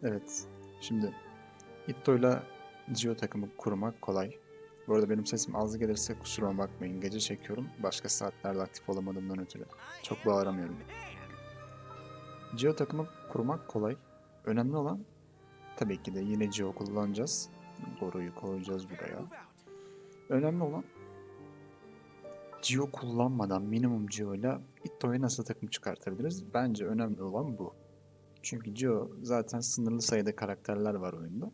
Evet. Şimdi Itto'yla Geo takımı kurmak kolay. Bu arada benim sesim az gelirse kusuruma bakmayın. Gece çekiyorum. Başka saatlerde aktif olamadığımdan ötürü. Çok bağıramıyorum. Geo takımı kurmak kolay. Önemli olan tabii ki de yine Geo kullanacağız. Goro'yu koyacağız buraya. Önemli olan Geo kullanmadan minimum Geo ile Itto'ya nasıl takım çıkartabiliriz? Bence önemli olan bu. Çünkü Geo zaten sınırlı sayıda karakterler var oyunda.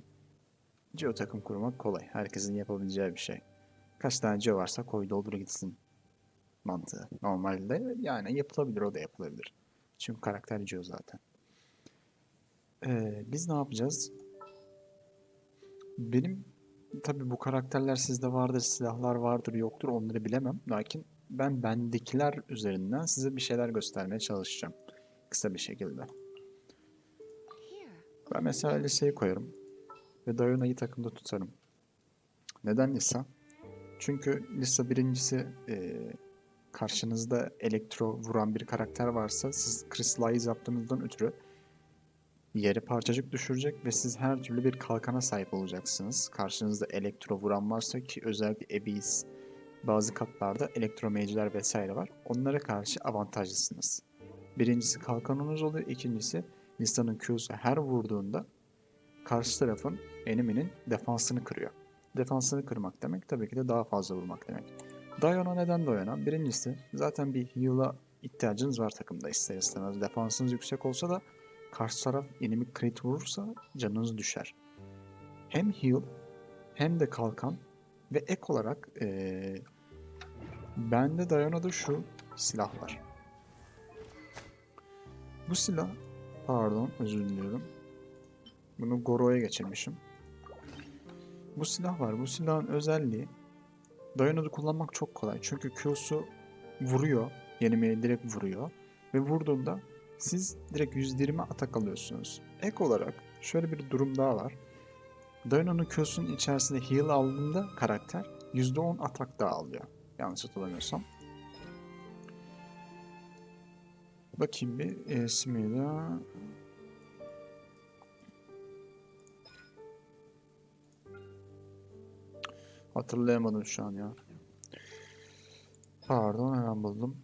Geo takım kurmak kolay. Herkesin yapabileceği bir şey. Kaç tane Geo varsa koy doldur gitsin mantığı. Normalde yani yapılabilir, o da yapılabilir. Çünkü karakter Geo zaten. Biz ne yapacağız? Benim tabii bu karakterler sizde vardır, silahlar vardır, yoktur onları bilemem. Lakin ben bendekiler üzerinden size bir şeyler göstermeye çalışacağım. Kısa bir şekilde. Ben mesela liseyi koyarım ve Diana'yı takımda tutarım. Neden Lisa? Çünkü Lisa birincisi karşınızda elektro vuran bir karakter varsa siz crystallize yaptığınızdan ötürü yere parçacık düşürecek ve siz her türlü bir kalkana sahip olacaksınız. Karşınızda elektro vuran varsa ki özellikle Abyss, bazı katlarda elektromage'ler vesaire var. Onlara karşı avantajlısınız. Birincisi kalkanınız oluyor. İkincisi Lissa'nın Q'su her vurduğunda karşı tarafın eneminin defansını kırıyor. Defansını kırmak demek tabii ki de daha fazla vurmak demek. Diana neden Diana? Birincisi zaten bir heal'a ihtiyacınız var takımda ister istemez. Defansınız yüksek olsa da karşı taraf enemi crit vurursa canınız düşer. Hem heal hem de kalkan ve ek olarak bende Diana'da şu silah var. Bu silah, pardon özür diliyorum. Bunu Goro'ya geçirmişim. Bu silah var. Bu silahın özelliği Diana'da kullanmak çok kolay. Çünkü Q'su vuruyor. Yenilmeye direkt vuruyor. Ve vurduğunda siz direkt %20 atak alıyorsunuz. Ek olarak şöyle bir durum daha var. Diana'nın Q'sunun içerisinde heal aldığında karakter %10 atak daha alıyor. Yanlış hatırlamıyorsam. Bakayım bir Esmida. Hatırlayamadım şu an ya. Pardon hemen buldum.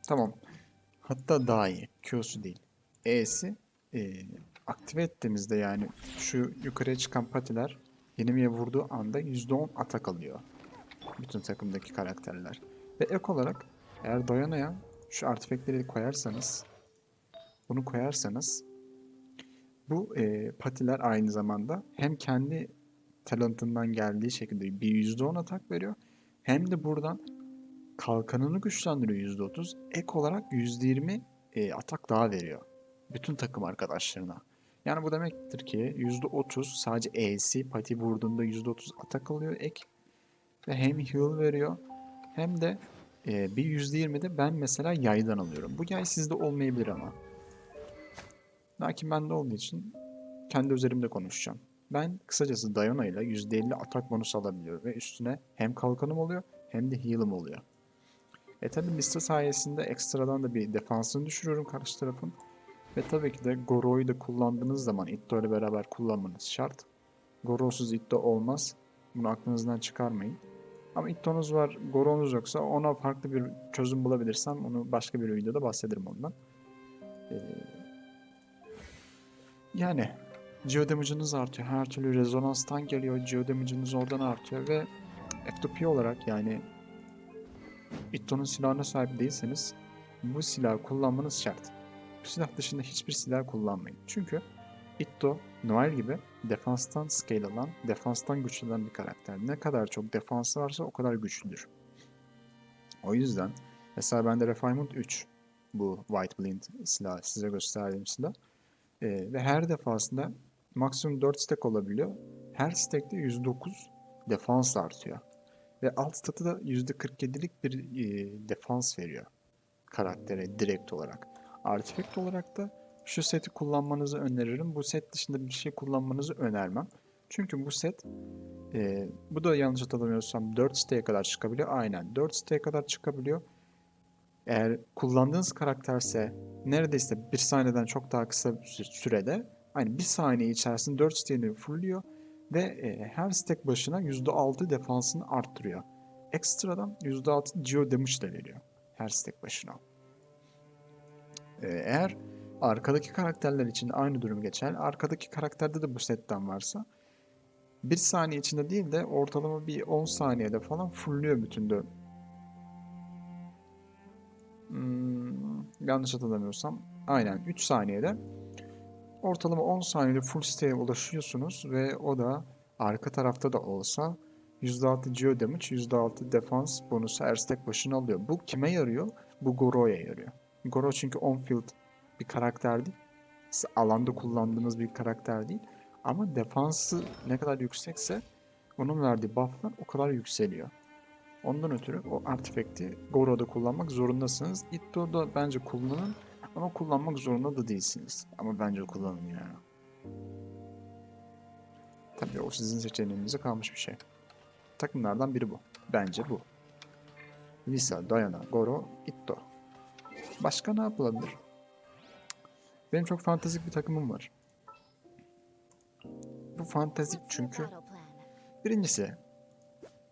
Tamam. Hatta daha iyi. Q'su değil. E'si e, aktive ettiğimizde yani şu yukarıya çıkan patiler yenilmeye vurduğu anda %10 atak alıyor. Bütün takımdaki karakterler. Ve ek olarak eğer Diana'ya şu artifactleri koyarsanız, bunu koyarsanız bu patiler aynı zamanda hem kendi talentından geldiği şekilde bir %10 atak veriyor. Hem de buradan kalkanını güçlendiriyor %30. Ek olarak %20 atak daha veriyor. Bütün takım arkadaşlarına. Yani bu demektir ki %30 sadece E'si pati vurduğunda %30 atak alıyor ek. Ve hem heal veriyor hem de bir %20 de ben mesela yaydan alıyorum. Bu yay sizde olmayabilir ama. Lakin bende olduğu için kendi üzerimde konuşacağım. Ben kısacası Diana ile %50 atak bonusu alabiliyorum ve üstüne hem kalkanım oluyor hem de heal'ım oluyor. Tabi Mista sayesinde ekstradan da bir defansını düşürüyorum karşı tarafın. Ve tabii ki de Goro'yu da kullandığınız zaman Itto ile beraber kullanmanız şart. Goro'suz Itto olmaz. Bunu aklınızdan çıkarmayın. Ama Itto'nuz var, Goro'nuz yoksa ona farklı bir çözüm bulabilirsem onu başka bir videoda bahsederim ondan. Ee, yani Geodamage'ınız artıyor. Her türlü rezonanstan geliyor. Geodamage'ınız oradan artıyor ve F2P olarak yani Itto'nun silahına sahip değilseniz bu silahı kullanmanız şart. Bu silah dışında hiçbir silah kullanmayın. Çünkü Itto, Noel gibi defanstan scale alan, defanstan güçlenen bir karakter. Ne kadar çok defansı varsa o kadar güçlüdür. O yüzden mesela bende Refinement 3 bu White Blind silahı size gösterdiğim silah. Ve her defasında maksimum 4 stack olabiliyor. Her stack'te 109 defans artıyor. Ve alt statı da %47'lik bir defans veriyor karaktere direkt olarak. Artifact olarak da şu seti kullanmanızı öneririm. Bu set dışında bir şey kullanmanızı önermem. Çünkü bu set bu da yanlış hatırlamıyorsam 4 siteye kadar çıkabiliyor. Aynen 4 siteye kadar çıkabiliyor. Eğer kullandığınız karakterse neredeyse bir saniyeden çok daha kısa bir sürede, hani bir saniye içerisinde 4 stack'ini fullüyor ve her stack başına %6 defansını arttırıyor. Ekstradan %6 geo damage de veriyor her stack başına. Eğer arkadaki karakterler için aynı durum geçer. Arkadaki karakterde de bu setten varsa bir saniye içinde değil de ortalama bir 10 saniyede falan fullüyor bütün de. Yanlış hatırlamıyorsam aynen 3 saniyede ortalama 10 saniyede full stack'e ulaşıyorsunuz ve o da arka tarafta da olsa %6 geo damage, %6 defans bonusu her stack başına alıyor. Bu kime yarıyor? Bu Goro'ya yarıyor. Goro çünkü on-field bir karakter değil. Alanda kullandığınız bir karakter değil. Ama defansı ne kadar yüksekse onun verdiği bufflar o kadar yükseliyor. Ondan ötürü o artifact'i Goro'da kullanmak zorundasınız. Itto'da bence kullanın ama kullanmak zorunda da değilsiniz. Ama bence kullanın yani. Tabii o sizin seçeneğinize kalmış bir şey. Takımlardan biri bu. Bence bu. Lisa, Diana, Goro, Itto. Başka ne yapılabilir? Benim çok fantastik bir takımım var. Bu fantastik çünkü birincisi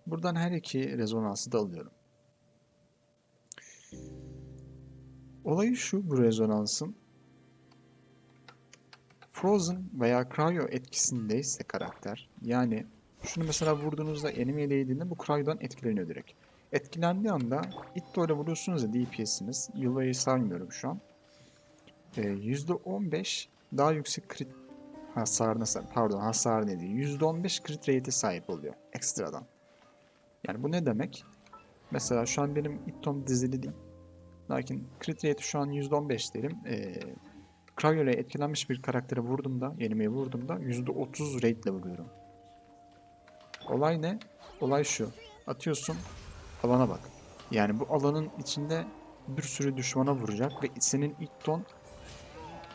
buradan her iki rezonansı da alıyorum. Olayı şu, bu rezonansın Frozen veya Cryo etkisindeyse karakter, yani şunu mesela vurduğunuzda enemy değdiğinde bu Cryo'dan etkileniyor direkt. Etkilendiği anda Itto ile vuruyorsunuz ya DPS'iniz, Yula'yı saymıyorum şu an. %15 daha yüksek crit hasarına pardon hasar ne diyor? %15 crit rate'e sahip oluyor ekstradan. Yani bu ne demek? Mesela şu an benim Itto'm dizili değil. Lakin crit rate şu an %15 diyelim. Cryo ile etkilenmiş bir karaktere vurduğumda, enemy'ye vurduğumda %30 rate ile vuruyorum. Olay ne? Olay şu. Atıyorsun, alana bak. Yani bu alanın içinde bir sürü düşmana vuracak ve senin ilk ton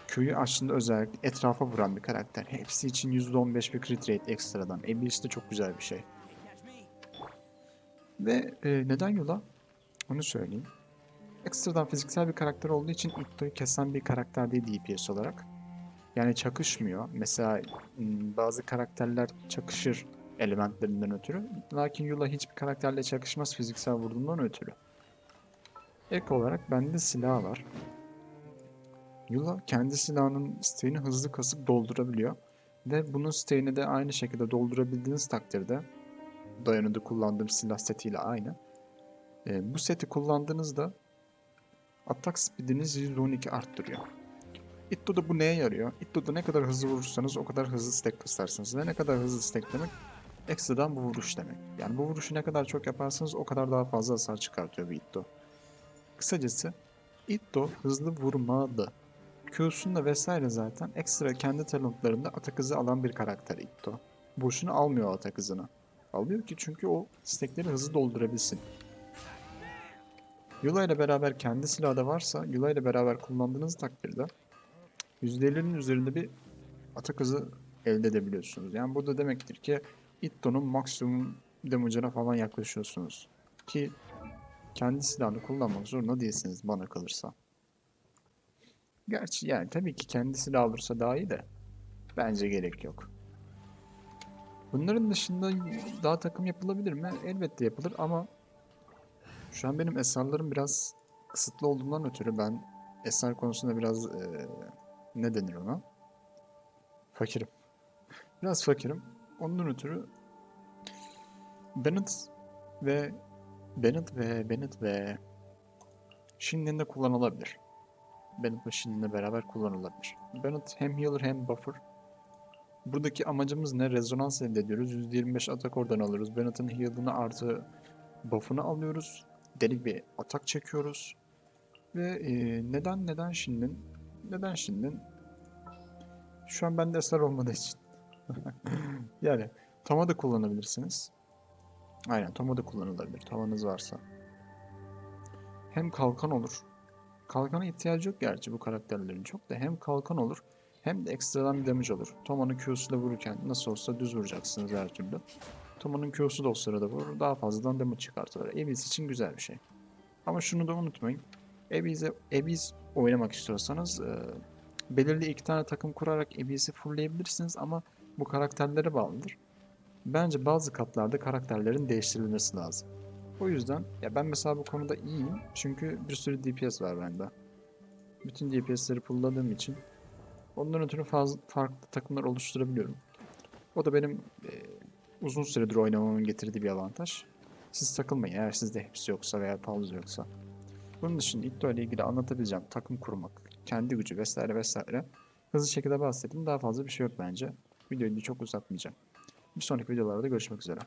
köyü aslında özellikle etrafa vuran bir karakter. Hepsi için %15 bir crit rate ekstradan. ABS de çok güzel bir şey. Ve neden Yula? Onu söyleyeyim. Ekstradan fiziksel bir karakter olduğu için Itto'yu kesen bir karakter değil DPS olarak. Yani çakışmıyor. Mesela bazı karakterler çakışır elementlerinden ötürü. Lakin Yula hiçbir karakterle çakışmaz fiziksel vurduğundan ötürü. Ek olarak bende silah var. Yula kendi silahının stayını hızlı kasıp doldurabiliyor. Ve bunun stayını de aynı şekilde doldurabildiğiniz takdirde Diana'da kullandığım silah setiyle aynı. Bu seti kullandığınızda atak speediniz %12 arttırıyor. Itto'da bu neye yarıyor? Itto'da ne kadar hızlı vurursanız o kadar hızlı stack kasarsınız. Ve ne kadar hızlı stack demek? Ekstradan bu vuruş demek. Yani bu vuruşu ne kadar çok yaparsanız o kadar daha fazla hasar çıkartıyor bir Itto. Kısacası Itto hızlı vurmalı. Q'sunda vesaire zaten ekstra kendi talentlarında atak hızı alan bir karakter Itto. Boşuna almıyor atak hızını. Alıyor ki çünkü o stackleri hızlı doldurabilsin. Yula ile beraber kendi silahı da varsa Yula ile beraber kullandığınız takdirde %50'nin üzerinde bir atak hızı elde edebiliyorsunuz. Yani bu da demektir ki Itto'nun maksimum damage'ına falan yaklaşıyorsunuz. Ki kendi silahını kullanmak zorunda değilsiniz bana kalırsa. Gerçi yani tabii ki kendi silah olursa daha iyi de bence gerek yok. Bunların dışında daha takım yapılabilir mi? Elbette yapılır ama şu an benim eserlerim biraz kısıtlı olduğundan ötürü ben eser konusunda biraz ne denir ona? Fakirim. Biraz fakirim. Ondan ötürü Bennett ve Bennett ve Shin'in de kullanılabilir. Bennett ve Shin'le beraber kullanılabilir. Bennett hem healer hem buffer. Buradaki amacımız ne? Rezonans elde ediyoruz. %25 atak oradan alıyoruz. Bennett'in heal'ını artı buff'ını alıyoruz. Delik bir atak çekiyoruz. Ve neden Shin'in? Neden Shin'in? Şu an bende eser olmadığı için. Yani Toma da kullanabilirsiniz. Aynen Toma da kullanılabilir. Tavanız varsa. Hem kalkan olur. Kalkana ihtiyacı yok gerçi bu karakterlerin çok da. Hem kalkan olur hem de ekstradan bir damage olur. Toma'nın Q'suyla vururken nasıl olsa düz vuracaksınız her türlü. Toma'nın Q'su da o sırada vurur. Daha fazladan damage çıkartılır. Evis için güzel bir şey. Ama şunu da unutmayın. Abyss oynamak istiyorsanız belirli 2 tane takım kurarak Abyss'i fullleyebilirsiniz ama bu karakterlere bağlıdır. Bence bazı katlarda karakterlerin değiştirilmesi lazım. O yüzden ya ben mesela bu konuda iyiyim çünkü bir sürü DPS var bende. Bütün DPS'leri pullladığım için ondan ötürü farklı takımlar oluşturabiliyorum. O da benim uzun süredir oynamamın getirdiği bir avantaj. Siz takılmayın eğer sizde hepsi yoksa veya pauzı yoksa. Bunun dışında İtto ile ilgili anlatabileceğim takım kurmak, kendi gücü vesaire vesaire hızlı şekilde bahsettim. Daha fazla bir şey yok bence. Videoyu çok uzatmayacağım. Bir sonraki videolarda görüşmek üzere.